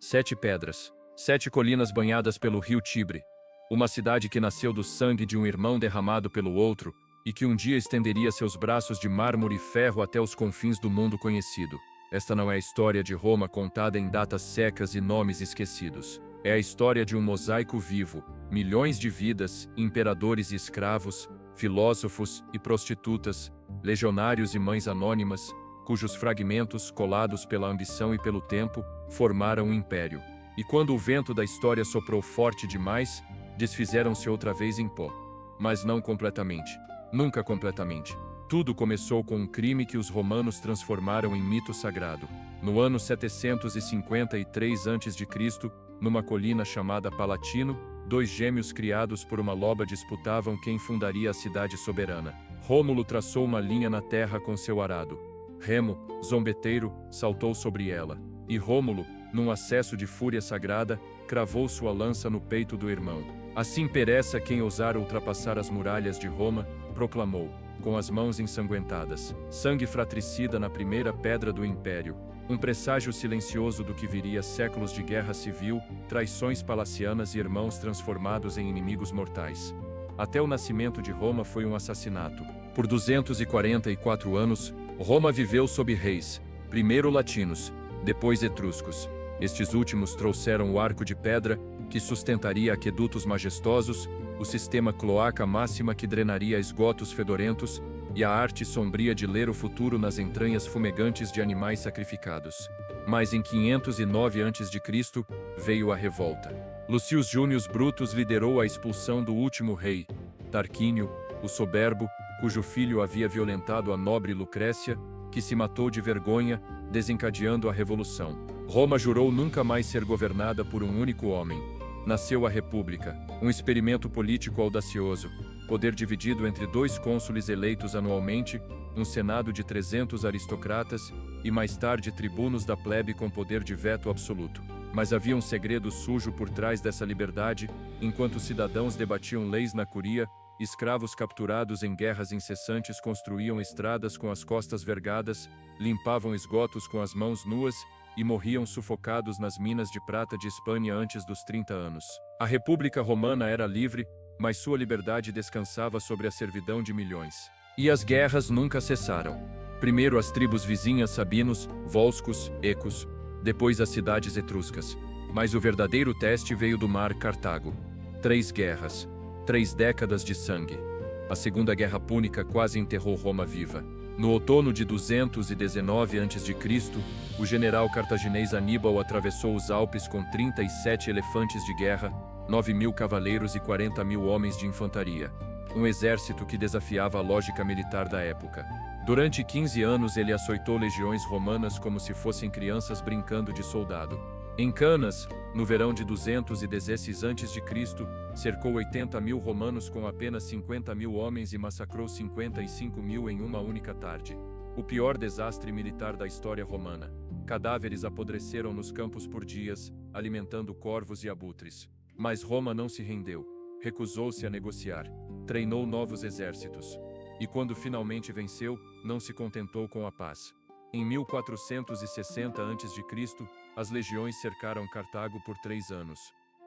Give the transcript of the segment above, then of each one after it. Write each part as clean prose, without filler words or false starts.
7 pedras. 7 colinas banhadas pelo rio Tibre. Uma cidade que nasceu do sangue de um irmão derramado pelo outro e que um dia estenderia seus braços de mármore e ferro até os confins do mundo conhecido. Esta não é a história de Roma contada em datas secas e nomes esquecidos. É a história de um mosaico vivo, milhões de vidas, imperadores e escravos, filósofos e prostitutas, legionários e mães anônimas, cujos fragmentos, colados pela ambição e pelo tempo, formaram um império. E quando o vento da história soprou forte demais, desfizeram-se outra vez em pó. Mas não completamente. Nunca completamente. Tudo começou com um crime que os romanos transformaram em mito sagrado. No ano 753 a.C., numa colina chamada Palatino, 2 gêmeos criados por uma loba disputavam quem fundaria a cidade soberana. Rômulo traçou uma linha na terra com seu arado. Remo, zombeteiro, saltou sobre ela. E Rômulo, num acesso de fúria sagrada, cravou sua lança no peito do irmão. Assim pereça quem ousar ultrapassar as muralhas de Roma, proclamou, com as mãos ensanguentadas, sangue fratricida na primeira pedra do império. Um presságio silencioso do que viria séculos de guerra civil, traições palacianas e irmãos transformados em inimigos mortais. Até o nascimento de Roma foi um assassinato. Por 244 anos, Roma viveu sob reis, primeiro latinos, depois etruscos. Estes últimos trouxeram o arco de pedra, que sustentaria aquedutos majestosos, o sistema cloaca máxima que drenaria esgotos fedorentos, e a arte sombria de ler o futuro nas entranhas fumegantes de animais sacrificados. Mas em 509 a.C., veio a revolta. Lucius Június Brutus liderou a expulsão do último rei, Tarquínio, o soberbo, cujo filho havia violentado a nobre Lucrécia, que se matou de vergonha, desencadeando a revolução. Roma jurou nunca mais ser governada por um único homem. Nasceu a República, um experimento político audacioso, poder dividido entre 2 cônsules eleitos anualmente, um senado de 300 aristocratas e mais tarde tribunos da plebe com poder de veto absoluto. Mas havia um segredo sujo por trás dessa liberdade, enquanto cidadãos debatiam leis na curia, escravos capturados em guerras incessantes construíam estradas com as costas vergadas, limpavam esgotos com as mãos nuas e morriam sufocados nas minas de prata de Espanha antes dos 30 anos. A República Romana era livre, mas sua liberdade descansava sobre a servidão de milhões. E as guerras nunca cessaram. Primeiro as tribos vizinhas sabinos, volscos, ecos, depois as cidades etruscas. Mas o verdadeiro teste veio do mar Cartago. 3 guerras, 3 décadas de sangue. A Segunda Guerra Púnica quase enterrou Roma viva. No outono de 219 a.C., o general cartaginês Aníbal atravessou os Alpes com 37 elefantes de guerra, 9.000 cavaleiros e 40.000 homens de infantaria. Um exército que desafiava a lógica militar da época. Durante 15 anos ele açoitou legiões romanas como se fossem crianças brincando de soldado. Em Canas, no verão de 216 a.C., cercou 80.000 romanos com apenas 50.000 homens e massacrou 55.000 em uma única tarde. O pior desastre militar da história romana. Cadáveres apodreceram nos campos por dias, alimentando corvos e abutres. Mas Roma não se rendeu. Recusou-se a negociar. Treinou novos exércitos. E quando finalmente venceu, não se contentou com a paz. Em 1460 a.C., as legiões cercaram Cartago por 3 anos.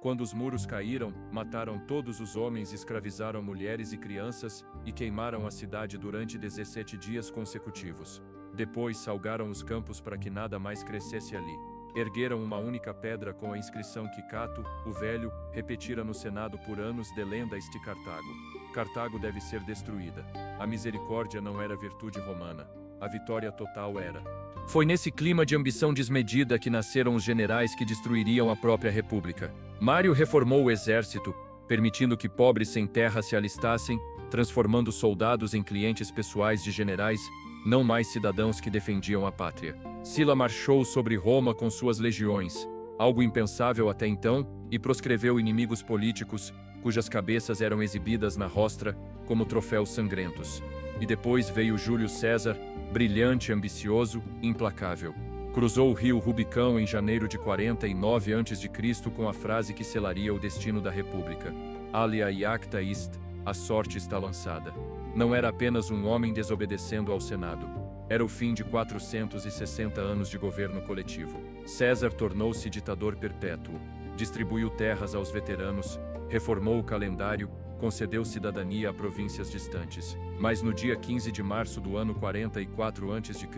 Quando os muros caíram, mataram todos os homens, escravizaram mulheres e crianças e queimaram a cidade durante 17 dias consecutivos. Depois salgaram os campos para que nada mais crescesse ali. Ergueram uma única pedra com a inscrição que Cato, o Velho, repetira no Senado por anos: delenda este Cartago. Cartago deve ser destruída. A misericórdia não era virtude romana. A vitória total era. Foi nesse clima de ambição desmedida que nasceram os generais que destruiriam a própria república. Mário reformou o exército, permitindo que pobres sem terra se alistassem, transformando soldados em clientes pessoais de generais, não mais cidadãos que defendiam a pátria. Sila marchou sobre Roma com suas legiões, algo impensável até então, e proscreveu inimigos políticos, cujas cabeças eram exibidas na rostra como troféus sangrentos. E depois veio Júlio César, brilhante, ambicioso, implacável. Cruzou o rio Rubicão em janeiro de 49 a.C. com a frase que selaria o destino da República: Alia iacta est, a sorte está lançada. Não era apenas um homem desobedecendo ao Senado. Era o fim de 460 anos de governo coletivo. César tornou-se ditador perpétuo, distribuiu terras aos veteranos, reformou o calendário, concedeu cidadania a províncias distantes. Mas no dia 15 de março do ano 44 a.C.,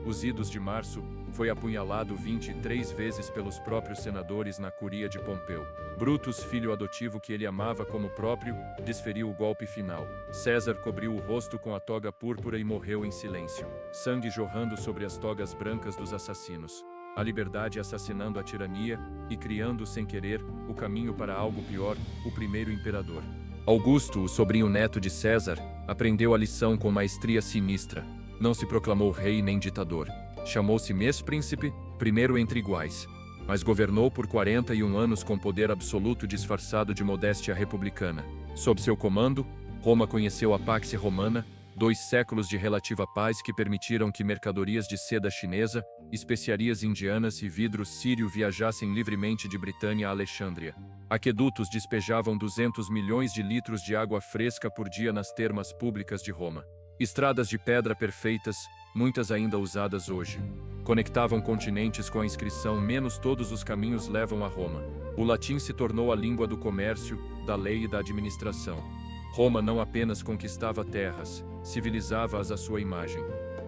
os idos de março, foi apunhalado 23 vezes pelos próprios senadores na curia de Pompeu. Brutus, filho adotivo que ele amava como próprio, desferiu o golpe final. César cobriu o rosto com a toga púrpura e morreu em silêncio, sangue jorrando sobre as togas brancas dos assassinos. A liberdade assassinando a tirania, e criando, sem querer, o caminho para algo pior, o primeiro imperador. Augusto, o sobrinho neto de César, aprendeu a lição com maestria sinistra. Não se proclamou rei nem ditador. Chamou-se mês-príncipe, primeiro entre iguais. Mas governou por 41 anos com poder absoluto disfarçado de modéstia republicana. Sob seu comando, Roma conheceu a Pax Romana, 2 séculos de relativa paz que permitiram que mercadorias de seda chinesa, especiarias indianas e vidro sírio viajassem livremente de Britânia a Alexandria. Aquedutos despejavam 200 milhões de litros de água fresca por dia nas termas públicas de Roma. Estradas de pedra perfeitas, muitas ainda usadas hoje, conectavam continentes com a inscrição "menos todos os caminhos levam a Roma". O latim se tornou a língua do comércio, da lei e da administração. Roma não apenas conquistava terras, civilizava-as à sua imagem.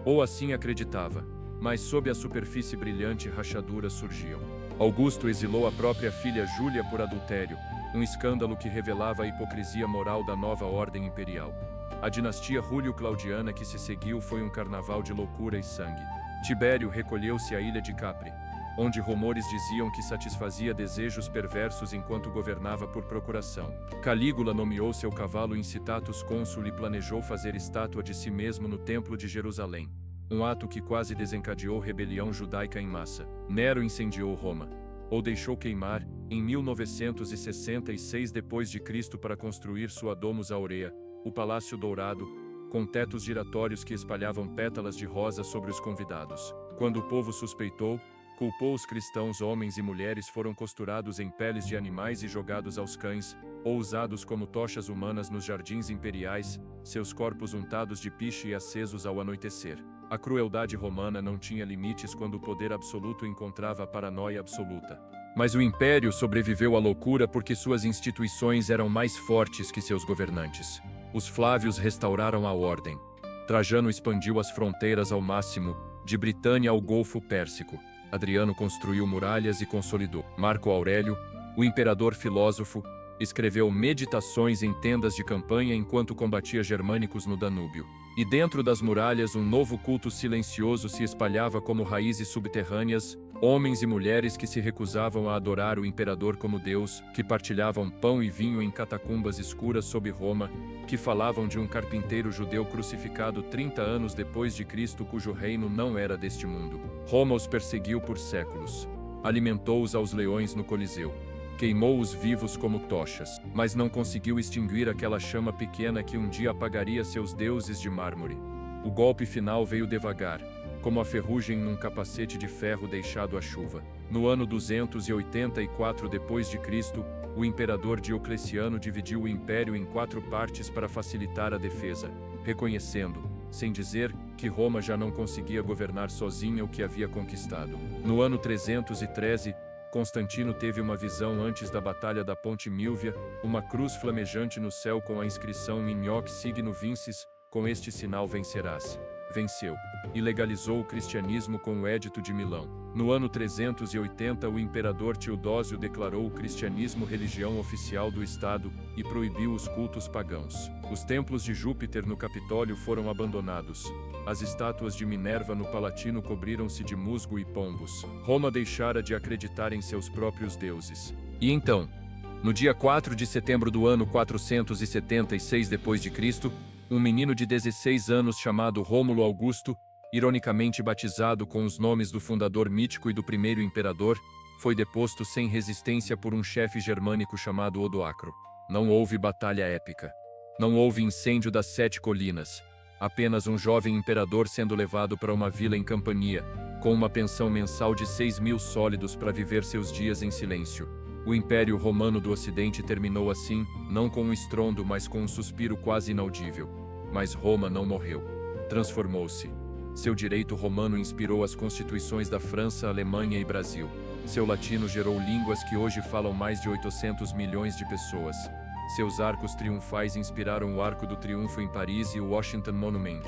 Ou assim acreditava, mas sob a superfície brilhante rachaduras surgiam. Augusto exilou a própria filha Júlia por adultério, um escândalo que revelava a hipocrisia moral da nova ordem imperial. A dinastia Júlio-Claudiana que se seguiu foi um carnaval de loucura e sangue. Tibério recolheu-se à ilha de Capri, onde rumores diziam que satisfazia desejos perversos enquanto governava por procuração. Calígula nomeou seu cavalo Incitatus cônsul e planejou fazer estátua de si mesmo no Templo de Jerusalém, um ato que quase desencadeou rebelião judaica em massa. Nero incendiou Roma, ou deixou queimar, em 1966 d.C. para construir sua Domus Aurea, o Palácio Dourado, com tetos giratórios que espalhavam pétalas de rosa sobre os convidados. Quando o povo suspeitou, culpou os cristãos. Homens e mulheres foram costurados em peles de animais e jogados aos cães, ou usados como tochas humanas nos jardins imperiais, seus corpos untados de piche e acesos ao anoitecer. A crueldade romana não tinha limites quando o poder absoluto encontrava a paranoia absoluta. Mas o império sobreviveu à loucura porque suas instituições eram mais fortes que seus governantes. Os Flávios restauraram a ordem. Trajano expandiu as fronteiras ao máximo, de Britânia ao Golfo Pérsico. Adriano construiu muralhas e consolidou. Marco Aurélio, o imperador filósofo, escreveu meditações em tendas de campanha enquanto combatia germânicos no Danúbio. E dentro das muralhas um novo culto silencioso se espalhava como raízes subterrâneas, homens e mulheres que se recusavam a adorar o imperador como Deus, que partilhavam pão e vinho em catacumbas escuras sob Roma, que falavam de um carpinteiro judeu crucificado 30 anos depois de Cristo cujo reino não era deste mundo. Roma os perseguiu por séculos. Alimentou-os aos leões no Coliseu. Queimou-os vivos como tochas, mas não conseguiu extinguir aquela chama pequena que um dia apagaria seus deuses de mármore. O golpe final veio devagar, como a ferrugem num capacete de ferro deixado à chuva. No ano 284 d.C., o imperador Diocleciano dividiu o império em 4 partes para facilitar a defesa, reconhecendo, sem dizer, que Roma já não conseguia governar sozinha o que havia conquistado. No ano 313, Constantino teve uma visão antes da Batalha da Ponte Milvia, uma cruz flamejante no céu com a inscrição "In hoc signo vinces", com este sinal vencerás. Venceu. E legalizou o cristianismo com o Edito de Milão. No ano 380, o imperador Teodósio declarou o cristianismo religião oficial do Estado e proibiu os cultos pagãos. Os templos de Júpiter no Capitólio foram abandonados. As estátuas de Minerva no Palatino cobriram-se de musgo e pombos. Roma deixara de acreditar em seus próprios deuses. E então, no dia 4 de setembro do ano 476 d.C., um menino de 16 anos chamado Rômulo Augusto, ironicamente batizado com os nomes do fundador mítico e do primeiro imperador, foi deposto sem resistência por um chefe germânico chamado Odoacro. Não houve batalha épica. Não houve incêndio das 7 colinas. Apenas um jovem imperador sendo levado para uma vila em Campania, com uma pensão mensal de 6.000 sólidos para viver seus dias em silêncio. O Império Romano do Ocidente terminou assim, não com um estrondo, mas com um suspiro quase inaudível. Mas Roma não morreu. Transformou-se. Seu direito romano inspirou as constituições da França, Alemanha e Brasil. Seu latino gerou línguas que hoje falam mais de 800 milhões de pessoas. Seus arcos triunfais inspiraram o Arco do Triunfo em Paris e o Washington Monument.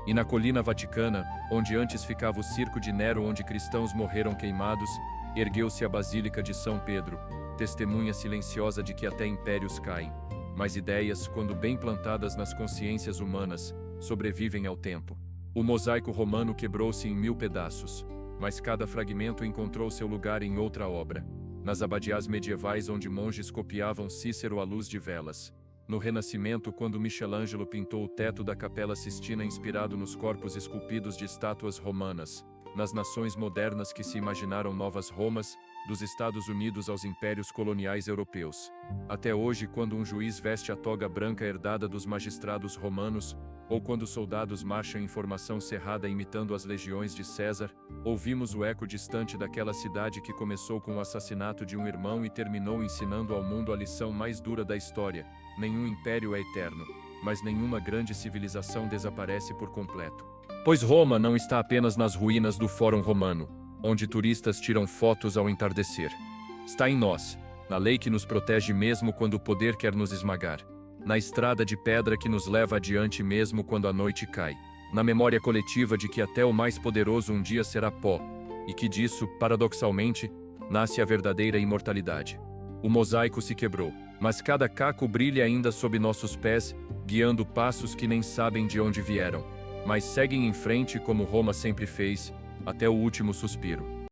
E na Colina Vaticana, onde antes ficava o Circo de Nero, onde cristãos morreram queimados, ergueu-se a Basílica de São Pedro, testemunha silenciosa de que até impérios caem. Mas ideias, quando bem plantadas nas consciências humanas, sobrevivem ao tempo. O mosaico romano quebrou-se em 1000 pedaços, mas cada fragmento encontrou seu lugar em outra obra. Nas abadiás medievais onde monges copiavam Cícero à luz de velas. No Renascimento, quando Michelangelo pintou o teto da Capela Sistina inspirado nos corpos esculpidos de estátuas romanas. Nas nações modernas que se imaginaram novas Romas, dos Estados Unidos aos impérios coloniais europeus. Até hoje, quando um juiz veste a toga branca herdada dos magistrados romanos, ou quando soldados marcham em formação cerrada imitando as legiões de César, ouvimos o eco distante daquela cidade que começou com o assassinato de um irmão e terminou ensinando ao mundo a lição mais dura da história: nenhum império é eterno, mas nenhuma grande civilização desaparece por completo. Pois Roma não está apenas nas ruínas do Fórum Romano, onde turistas tiram fotos ao entardecer. Está em nós, na lei que nos protege mesmo quando o poder quer nos esmagar, na estrada de pedra que nos leva adiante mesmo quando a noite cai, na memória coletiva de que até o mais poderoso um dia será pó, e que disso, paradoxalmente, nasce a verdadeira imortalidade. O mosaico se quebrou, mas cada caco brilha ainda sob nossos pés, guiando passos que nem sabem de onde vieram, mas seguem em frente como Roma sempre fez, até o último suspiro.